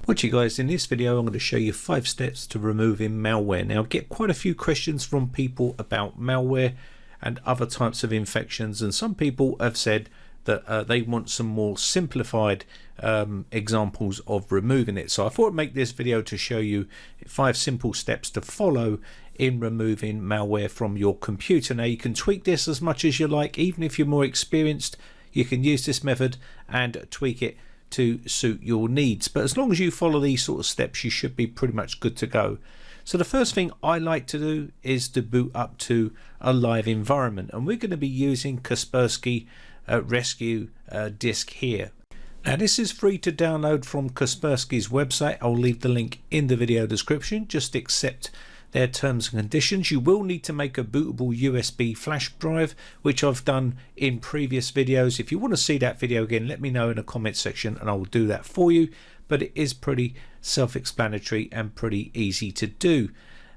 What you guys, in this video I'm going to show you 5 steps to removing malware. Now I get quite a few questions from people about malware and other types of infections, and some people have said that they want some more simplified examples of removing it. So I thought I'd make this video to show you 5 simple steps to follow in removing malware from your computer. Now you can tweak this as much as you like. Even if you're more experienced, you can use this method and tweak it to suit your needs, but as long as you follow these sort of steps, you should be pretty much good to go. So the first thing I like to do is to boot up to a live environment, and we're going to be using Kaspersky Rescue Disk here. Now this is free to download from Kaspersky's website. I'll leave the link in the video description. Just accept their terms and conditions. You will need to make a bootable USB flash drive, which I've done in previous videos. If you want to see that video again, let me know in the comment section and I will do that for you. But it is pretty self-explanatory and pretty easy to do.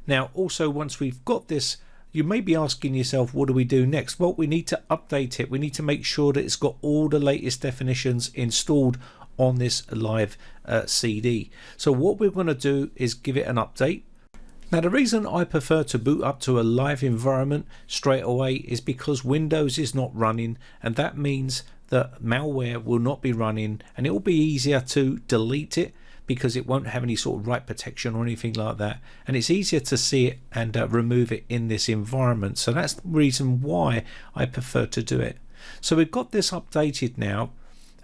Now also, once we've got this, you may be asking yourself, what do we do next? Well, we need to update it. We need to make sure that it's got all the latest definitions installed on this live CD. So what we're going to do is give it an update. Now the reason I prefer to boot up to a live environment straight away is because Windows is not running, and that means that malware will not be running, and it will be easier to delete it because it won't have any sort of write protection or anything like that, and it's easier to see it and remove it in this environment. So that's the reason why I prefer to do it. So we've got this updated now,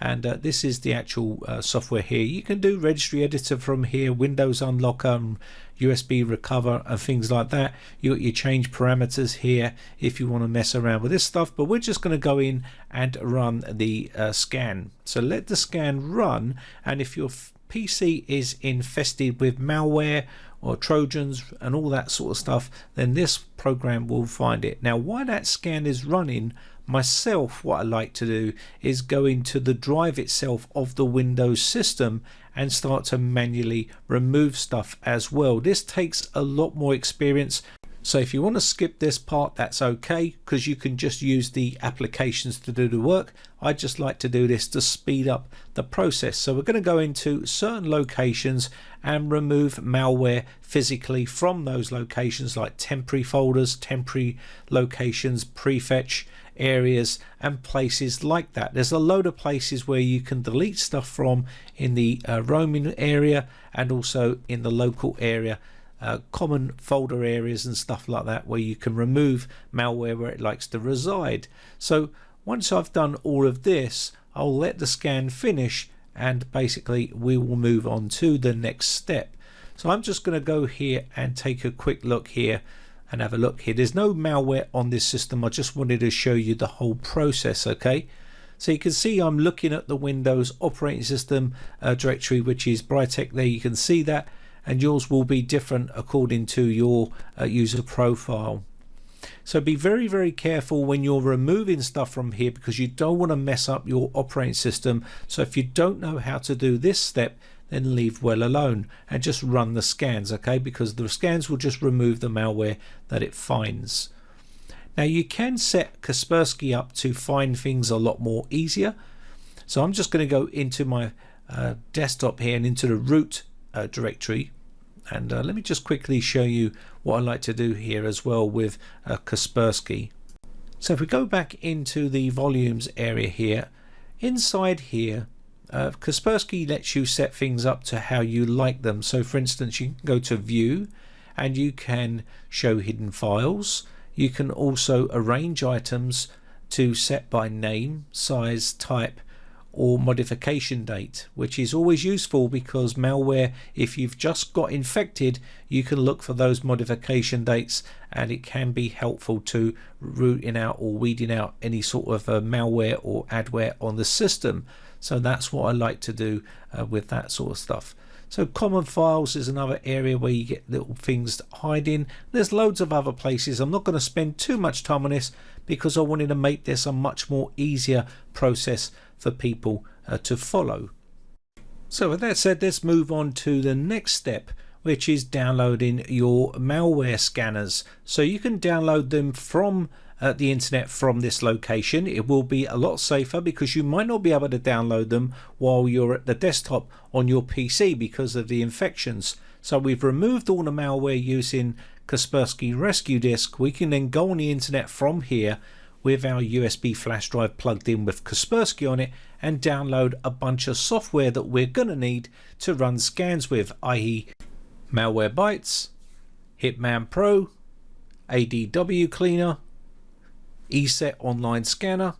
and this is the actual software here. You can do registry editor from here, Windows unlocker, USB recover and things like that. You got your change parameters here if you want to mess around with this stuff, but we're just going to go in and run the scan. So let the scan run, and if your PC is infested with malware or Trojans and all that sort of stuff, then this program will find it. Now while that scan is running, myself, what I like to do is go into the drive itself of the Windows system and start to manually remove stuff as well. This takes a lot more experience, so if you want to skip this part, that's okay, because you can just use the applications to do the work. I just like to do this to speed up the process. So we're going to go into certain locations and remove malware physically from those locations, like temporary folders, temporary locations, prefetch areas and places like that. There's a load of places where you can delete stuff from in the roaming area and also in the local area, common folder areas and stuff like that, where you can remove malware where it likes to reside. So once I've done all of this, I'll let the scan finish and basically we will move on to the next step. So I'm just going to go here and take a quick look here and have a look here. There's no malware on this system. I just wanted to show you the whole process. Okay, so you can see I'm looking at the Windows operating system directory, which is Britec. There you can see that, and yours will be different according to your user profile. So be very, very careful when you're removing stuff from here, because you don't want to mess up your operating system. So if you don't know how to do this step, then leave well alone and just run the scans, okay, because the scans will just remove the malware that it finds. Now you can set Kaspersky up to find things a lot more easier. So I'm just going to go into my desktop here and into the root directory, and let me just quickly show you what I like to do here as well with Kaspersky. So if we go back into the volumes area here, inside here Kaspersky lets you set things up to how you like them. So for instance, you can go to view and you can show hidden files. You can also arrange items to set by name, size, type or modification date, which is always useful because malware, if you've just got infected, you can look for those modification dates, and it can be helpful to rooting out or weeding out any sort of malware or adware on the system. So that's what I like to do with that sort of stuff. So common files is another area where you get little things hiding. There's loads of other places. I'm not going to spend too much time on this because I wanted to make this a much more easier process for people to follow. So with that said, let's move on to the next step, which is downloading your malware scanners. So you can download them from the internet from this location. It will be a lot safer because you might not be able to download them while you're at the desktop on your PC because of the infections. So we've removed all the malware using Kaspersky Rescue Disk. We can then go on the internet from here with our USB flash drive plugged in with Kaspersky on it and download a bunch of software that we're going to need to run scans with, i.e. Malware Bytes, Hitman Pro, ADW Cleaner, ESET Online Scanner.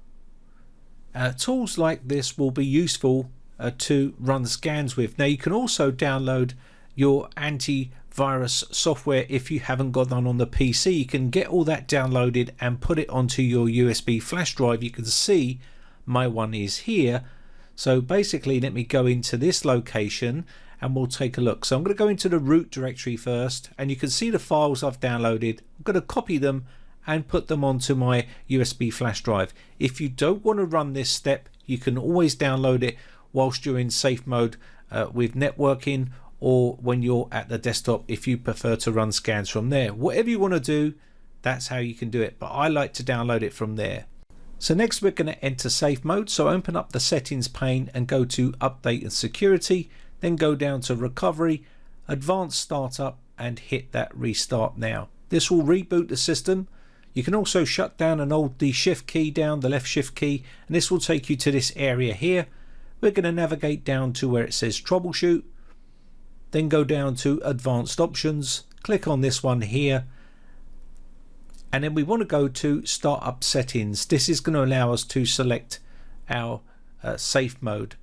Tools like this will be useful to run scans with. Now you can also download your antivirus software if you haven't got that on the PC. You can get all that downloaded and put it onto your USB flash drive. You can see my one is here. So basically, let me go into this location and we'll take a look. So I'm going to go into the root directory first, and you can see the files I've downloaded. I'm going to copy them and put them onto my USB flash drive. If you don't want to run this step, you can always download it whilst you're in safe mode with networking, or when you're at the desktop if you prefer to run scans from there. Whatever you want to do, that's how you can do it, but I like to download it from there. So next we're going to enter safe mode. So open up the settings pane and go to update and security, then go down to recovery, advanced startup, and hit that restart now. This will reboot the system. You can also shut down and hold the shift key down, the left shift key, and this will take you to this area here. We're going to navigate down to where it says troubleshoot, then go down to advanced options, click on this one here, and then we want to go to startup settings. This is going to allow us to select our safe mode.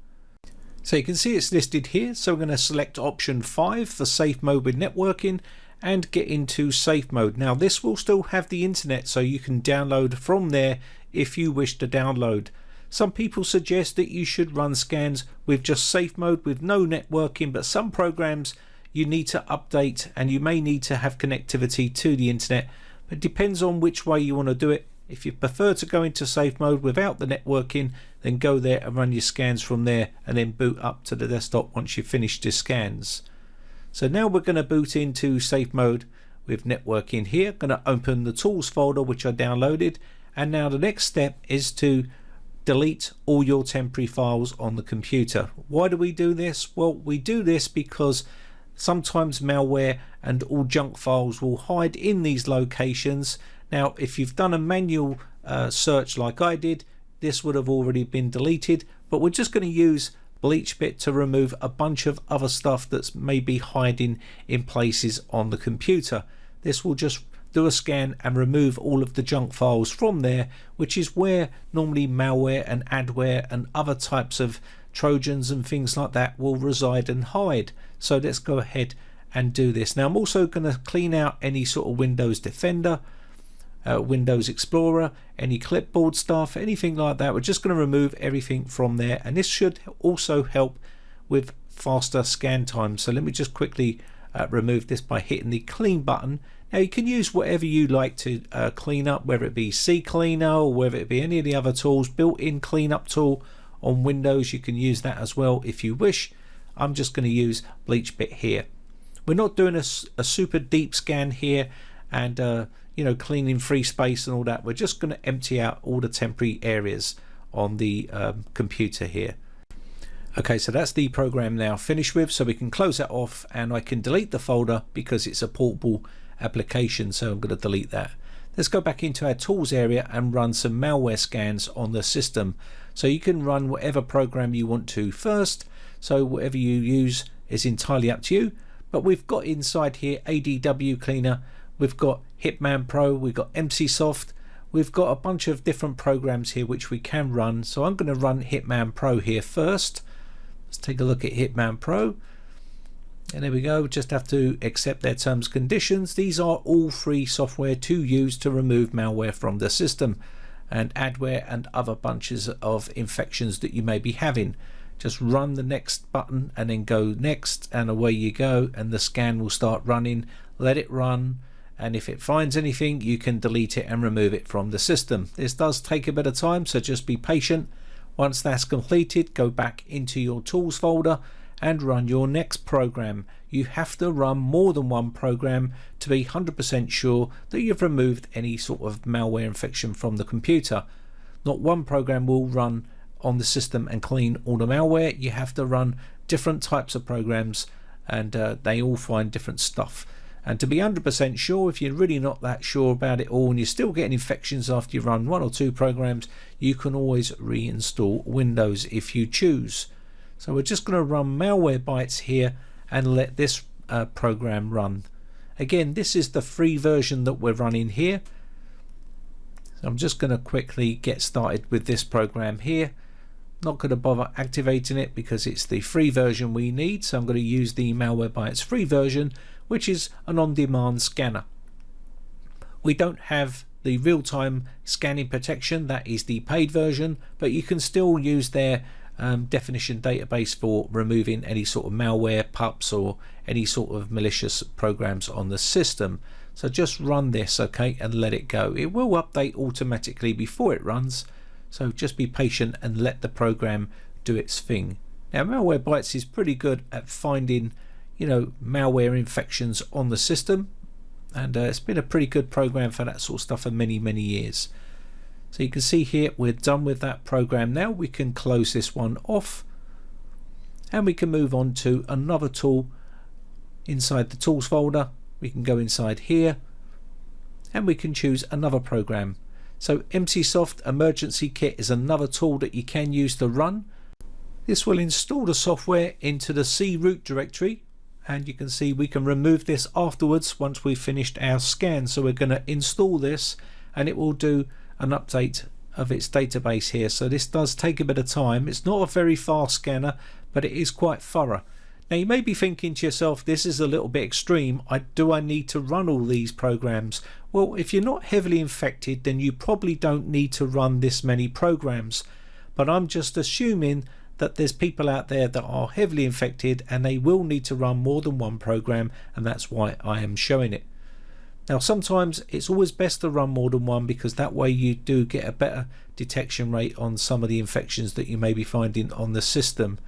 So you can see it's listed here, so we're going to select option 5 for safe mode with networking and get into safe mode. Now this will still have the internet, so you can download from there if you wish to download. Some people suggest that you should run scans with just safe mode with no networking, but some programs you need to update and you may need to have connectivity to the internet. It depends on which way you want to do it. If you prefer to go into safe mode without the networking, then go there and run your scans from there and then boot up to the desktop once you've finished your scans. So now we're going to boot into safe mode with networking here. Going to open the tools folder which I downloaded, and now the next step is to delete all your temporary files on the computer. Why do we do this? Well, we do this because sometimes malware and all junk files will hide in these locations. Now if you've done a manual search like I did, this would have already been deleted, but we're just going to use BleachBit to remove a bunch of other stuff that's maybe hiding in places on the computer. This will just do a scan and remove all of the junk files from there, which is where normally malware and adware and other types of trojans and things like that will reside and hide. So let's go ahead and do this. Now I'm also going to clean out any sort of Windows Defender, Windows Explorer, any clipboard stuff, anything like that. We're just going to remove everything from there, and this should also help with faster scan time. So let me just quickly remove this by hitting the clean button. Now you can use whatever you like to clean up, whether it be CCleaner or whether it be any of the other tools. Built-in cleanup tool on Windows, you can use that as well if you wish. I'm just going to use BleachBit here. We're not doing a super deep scan here and you know, cleaning free space and all that. We're just going to empty out all the temporary areas on the computer here. Okay, so that's the program now finished with, so we can close that off and I can delete the folder because it's a portable application, so I'm going to delete that. Let's go back into our tools area and run some malware scans on the system. So you can run whatever program you want to first, so whatever you use is entirely up to you. But we've got inside here ADW Cleaner, we've got Hitman Pro, we've got MCSoft, we've got a bunch of different programs here which we can run. So I'm going to run Hitman Pro here first. Let's take a look at Hitman Pro. And there we go, just have to accept their terms and conditions. These are all free software to use to remove malware from the system and adware and other bunches of infections that you may be having. Just run the next button and then go next, and away you go, and the scan will start running. Let it run, and if it finds anything you can delete it and remove it from the system. This does take a bit of time, so just be patient. Once that's completed, go back into your tools folder and run your next program. you have to run more than one program to be 100% sure that you've removed any sort of malware infection from the computer. Not one program will run on the system and clean all the malware. You have to run different types of programs, and they all find different stuff. And to be 100% sure, if you're really not that sure about it all and you're still getting infections after you run one or two programs, you can always reinstall Windows if you choose. So we're just going to run Malwarebytes here and let this program run. Again, this is the free version that we're running here. So I'm just going to quickly get started with this program here. Not going to bother activating it because it's the free version we need. So I'm going to use the Malwarebytes free version, which is an on-demand scanner. We don't have the real-time scanning protection, that is the paid version, but you can still use their definition database for removing any sort of malware, pups, or any sort of malicious programs on the system. So just run this, okay, and let it go. It will update automatically before it runs, so just be patient and let the program do its thing. Now, Malwarebytes is pretty good at finding, you know, malware infections on the system, and it's been a pretty good program for that sort of stuff for many years. So you can see here we're done with that program. Now we can close this one off and we can move on to another tool inside the tools folder. We can go inside here and we can choose another program. So MCSoft Emergency Kit is another tool that you can use to run. This will install the software into the C root directory, and you can see we can remove this afterwards once we've finished our scan. So we're going to install this and it will do an update of its database here. So this does take a bit of time. It's not a very fast scanner, but it is quite thorough. Now you may be thinking to yourself, this is a little bit extreme. Do I need to run all these programs? Well, if you're not heavily infected, then you probably don't need to run this many programs. But I'm just assuming that there's people out there that are heavily infected and they will need to run more than one program, and that's why I am showing it. Now sometimes it's always best to run more than one because that way you do get a better detection rate on some of the infections that you may be finding on the system.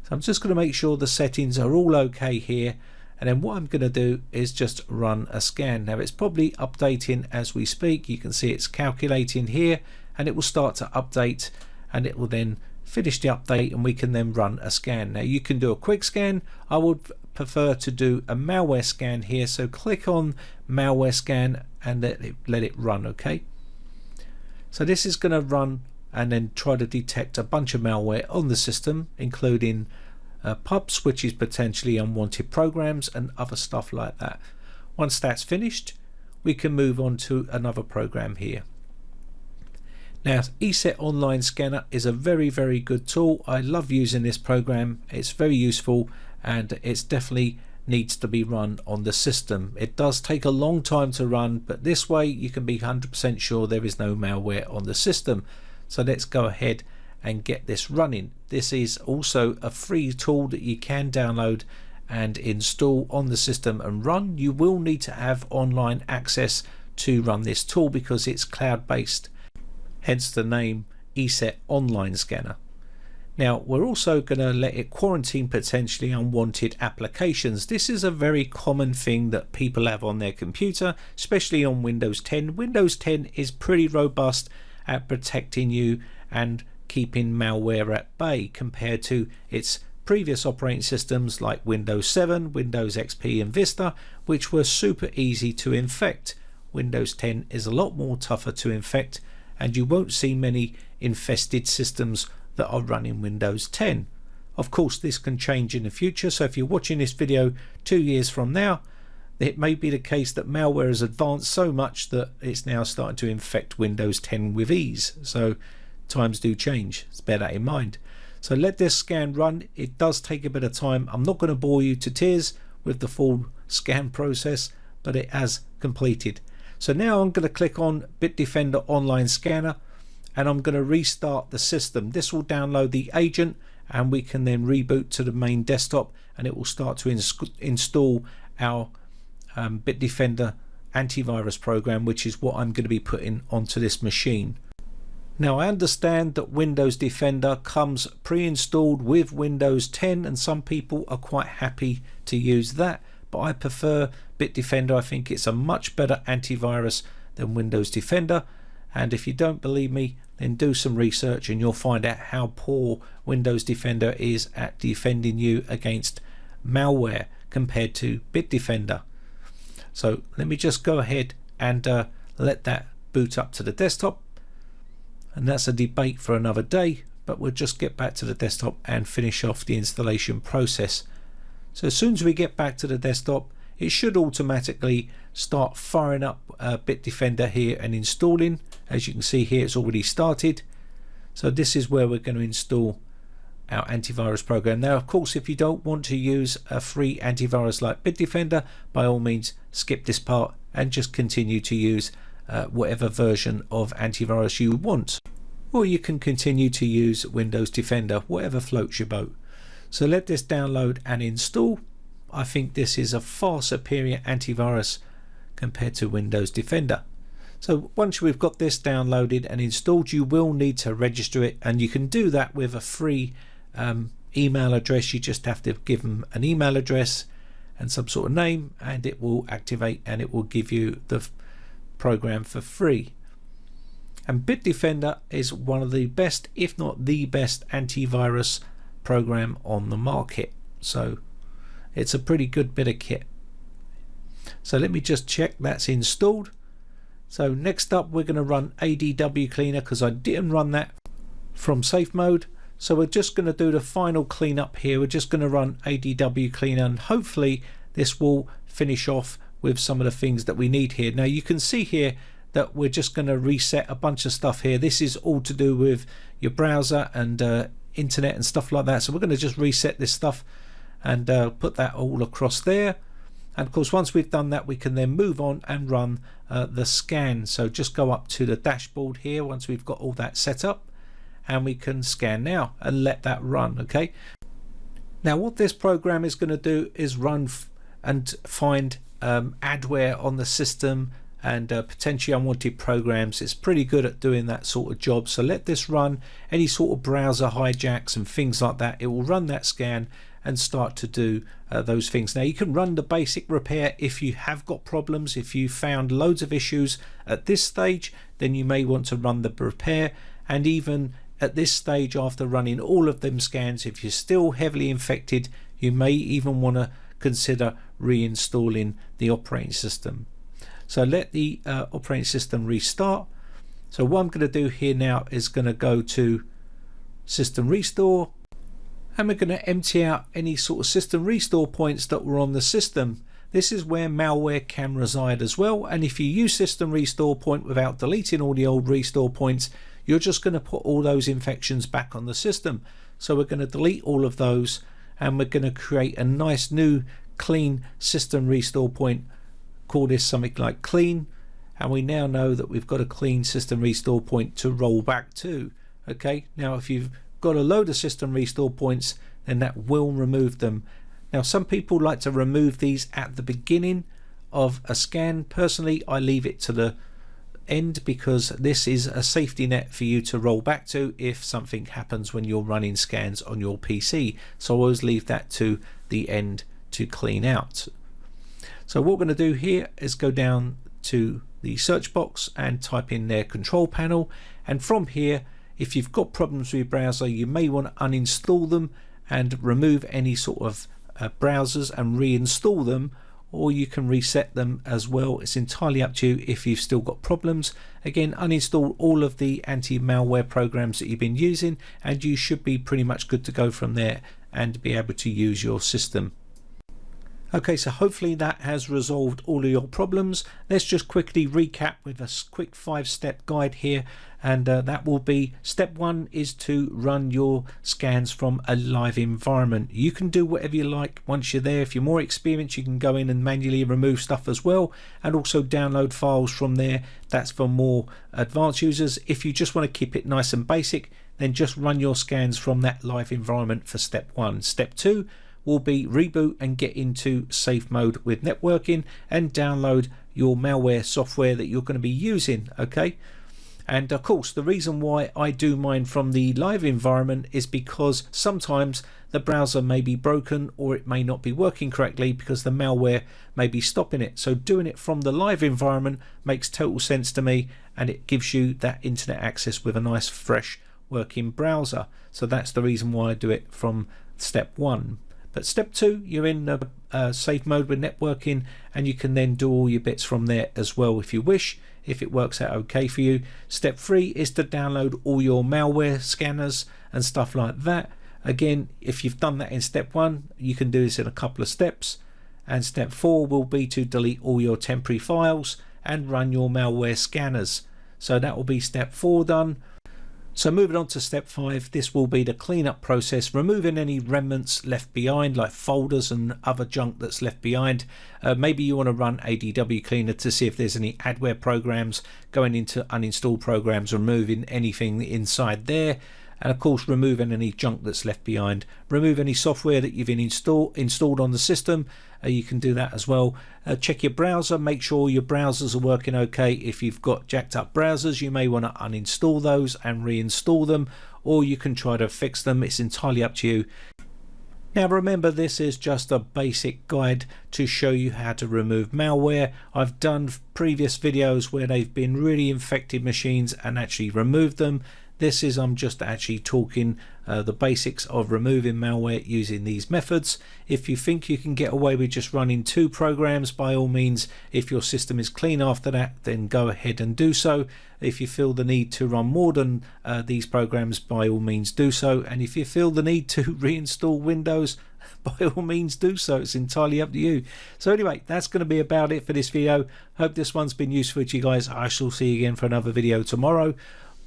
So I'm just going to make sure the settings are all okay here, and then what I'm going to do is just run a scan. Now it's probably updating as we speak. You can see it's calculating here and it will start to update and it will then finish the update and we can then run a scan. Now you can do a quick scan. I would prefer to do a malware scan here, so click on malware scan and let it run. Okay, so this is going to run and then try to detect a bunch of malware on the system, including pups, which is potentially unwanted programs and other stuff like that. Once that's finished, we can move on to another program here. Now, ESET Online Scanner is a very good tool. I love using this program. It's very useful and it's definitely needs to be run on the system. It does take a long time to run, but this way you can be 100% sure there is no malware on the system. So let's go ahead and get this running. This is also a free tool that you can download and install on the system and run. You will need to have online access to run this tool because it's cloud-based, hence the name ESET Online Scanner. Now we're also going to let it quarantine potentially unwanted applications. This is a very common thing that people have on their computer, especially on Windows 10. Windows 10 is pretty robust at protecting you and keeping malware at bay compared to its previous operating systems like Windows 7, Windows XP and Vista, which were super easy to infect. Windows 10 is a lot more tougher to infect, and you won't see many infested systems that are running Windows 10. Of course, this can change in the future, so if you're watching this video 2 years from now, it may be the case that malware has advanced so much that it's now starting to infect Windows 10 with ease. So times do change, so bear that in mind. So let this scan run. It does take a bit of time. I'm not going to bore you to tears with the full scan process, but it has completed. So now I'm going to click on Bitdefender Online Scanner and I'm going to restart the system. This will download the agent and we can then reboot to the main desktop and it will start to install our Bitdefender antivirus program, which is what I'm going to be putting onto this machine. Now I understand that Windows Defender comes pre-installed with Windows 10 and some people are quite happy to use that, but I prefer Bitdefender. I think it's a much better antivirus than Windows Defender, and if you don't believe me, then do some research and you'll find out how poor Windows Defender is at defending you against malware compared to Bitdefender. So let me just go ahead and let that boot up to the desktop. And that's a debate for another day, but we'll just get back to the desktop and finish off the installation process. So as soon as we get back to the desktop, it should automatically start firing up Bitdefender here and installing. As you can see here, it's already started. So this is where we're going to install our antivirus program. Now of course, if you don't want to use a free antivirus like Bitdefender, by all means skip this part and just continue to use whatever version of antivirus you want, or you can continue to use Windows Defender, whatever floats your boat. So let this download and install. I think this is a far superior antivirus compared to Windows Defender. So once we've got this downloaded and installed, you will need to register it, and you can do that with a free email address. You just have to give them an email address and some sort of name, and it will activate and it will give you the program for free. And Bitdefender is one of the best, if not the best, antivirus program on the market. So it's a pretty good bit of kit. So let me just check that's installed. So next up, we're going to run ADW cleaner because I didn't run that from safe mode. So we're just going to do the final cleanup here. We're just going to run ADW cleaner, and hopefully this will finish off with some of the things that we need here. Now you can see here that we're just going to reset a bunch of stuff here. This is all to do with your browser and internet and stuff like that. So we're going to just reset this stuff and put that all across there. And of course, once we've done that, we can then move on and run the scan. So just go up to the dashboard here once we've got all that set up, and we can scan now and let that run. Okay. Now what this program is going to do is run and find adware on the system and potentially unwanted programs. It's pretty good at doing that sort of job. So let this run any sort of browser hijacks and things like that. It will run that scan and start to do those things. Now you can run the basic repair if you have got problems. If you found loads of issues at this stage, then you may want to run the repair. And even at this stage, after running all of them scans, if you're still heavily infected, you may even want to consider reinstalling the operating system. So let the operating system restart. So what I'm going to do here now is going to go to system restore, and we're going to empty out any sort of system restore points that were on the system. This is where malware can reside as well, and if you use system restore point without deleting all the old restore points, you're just going to put all those infections back on the system. So we're going to delete all of those, and we're going to create a nice new clean system restore point. Call this something like clean, and we now know that we've got a clean system restore point to roll back to. Okay, now if you've got a load of system restore points, then that will remove them. Now some people like to remove these at the beginning of a scan. Personally, I leave it to the end because this is a safety net for you to roll back to if something happens when you're running scans on your PC. So I always leave that to the end to clean out. So what we're going to do here is go down to the search box and type in their control panel, and from here, if you've got problems with your browser, you may want to uninstall them and remove any sort of browsers and reinstall them, or you can reset them as well. It's entirely up to you if you've still got problems. Again, uninstall all of the anti-malware programs that you've been using, and you should be pretty much good to go from there and be able to use your system. Okay, so hopefully that has resolved all of your problems. Let's just quickly recap with a quick 5-step guide here, and that will be: step 1 is to run your scans from a live environment. You can do whatever you like once you're there. If you're more experienced, you can go in and manually remove stuff as well, and also download files from there. That's for more advanced users. If you just want to keep it nice and basic, then just run your scans from that live environment for step 1. Step 2 will be reboot and get into safe mode with networking and download your malware software that you're going to be using. Okay, And of course, the reason why I do mine from the live environment is because sometimes the browser may be broken or it may not be working correctly because the malware may be stopping it. So doing it from the live environment makes total sense to me, and it gives you that internet access with a nice fresh working browser. So that's the reason why I do it from step 1. But step 2, you're in safe mode with networking, and you can then do all your bits from there as well if you wish, if it works out okay for you. Step 3 is to download all your malware scanners and stuff like that. Again, if you've done that in step 1, you can do this in a couple of steps. And step 4 will be to delete all your temporary files and run your malware scanners. So that will be step 4 done. So moving on to step 5, this will be the cleanup process, removing any remnants left behind, like folders and other junk that's left behind. Maybe you want to run ADW cleaner to see if there's any adware programs, going into uninstall programs, removing anything inside there. And of course, removing any junk that's left behind. Remove any software that you've installed on the system. You can do that as well. Check your browser, make sure your browsers are working okay. If you've got jacked up browsers, you may want to uninstall those and reinstall them, or you can try to fix them. It's entirely up to you. Now remember, this is just a basic guide to show you how to remove malware. I've done previous videos where they've been really infected machines and actually removed them. This is, I'm just actually talking the basics of removing malware using these methods. If you think you can get away with just running 2 programs, by all means, if your system is clean after that, then go ahead and do so. If you feel the need to run more than these programs, by all means do so. And if you feel the need to reinstall Windows, by all means do so. It's entirely up to you. So anyway, that's going to be about it for this video. Hope this one's been useful to you guys. I shall see you again for another video tomorrow.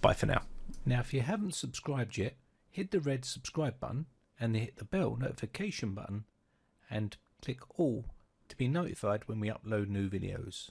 Bye for now. Now, if you haven't subscribed yet, hit the red subscribe button and hit the bell notification button and click all to be notified when we upload new videos.